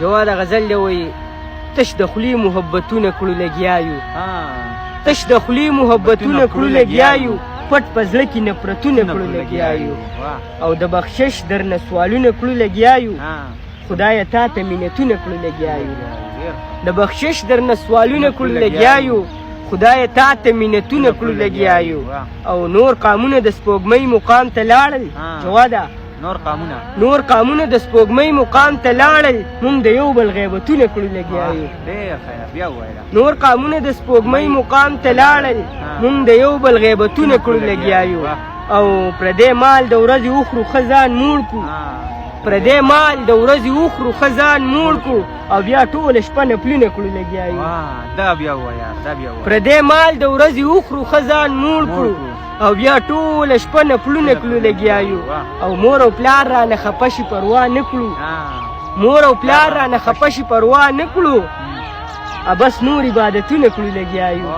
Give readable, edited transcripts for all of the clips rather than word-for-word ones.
جواد غزل دی وایي تش د خولې محبتونه کړو لګیا یو تش د خولې محبتونه کړو لګیا یو پټ په زړه کې نفرتونه کړو لګیا یو او د بخشش درنه سوالونه کړو لګیا یو خدایه تا ته مینتونه کړو لګیا یو د بخشش درنه سوالونه کړو لګیا یو خدای تا ته مینتونه کړو لګیا یو او نور قامونه د سپوږمۍ مقام ته لاړل جواده نور قامونه د سپوږمۍ مقام ته لاړل مونږ د یو بل غیبتونه کړو لګیا یو نور قامونه د سپوږمۍ مقام ته لاړل مونږ د یو بل غیبتونه کړو لګیا یو او پردی مال د ورځې وخورو ښه ځان موړ کړو پردی مال د ورځې وخورو ښه ځان موړ کړو او بیا ټوله شپه نفلونه کړو لګیا یو پردی مال د ورځې وخورو ښه ځان موړ کړو او بیا ټوله شپه نفلونه کړو لګیا یو او مور او پلار رانه خفه شي پروا نه کړو مور او پلار رانه خفه شي پروا نه کړو بس نور عبادتونه کړو لګیا یو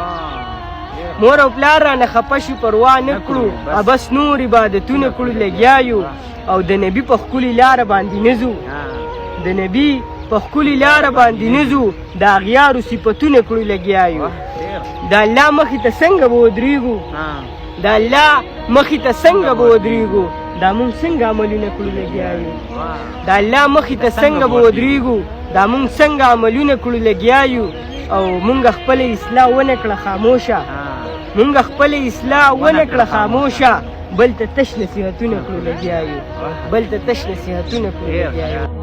مور او پلار رانه خفه شي پروا نه کړو بس نور عبادتونه کړو لګیا یو او د نبي په ښکلې لاره باندې نه ځو د نبي په ښکلې لاره باندې نه ځو د اغیارو صفتونه کړو لګیا یو د الله مخې ته څنګه به ودرېږو د الله مخې ته څنګه به ودرېږو دا مونږ څنګه عملونه کړو لګیا یو د الله مخې ته څنګه به ودرېږو دا مونږ څنګه عملونه کړو لګیا یو او مونږ خپله اصلاح ونه کړه خاموشه مونږ خپله اصلاح ونه کړه خاموشه بل ته تش نصیحتونه کړو لګیا یو بل ته تش نصیحتونه کړو لګیا یو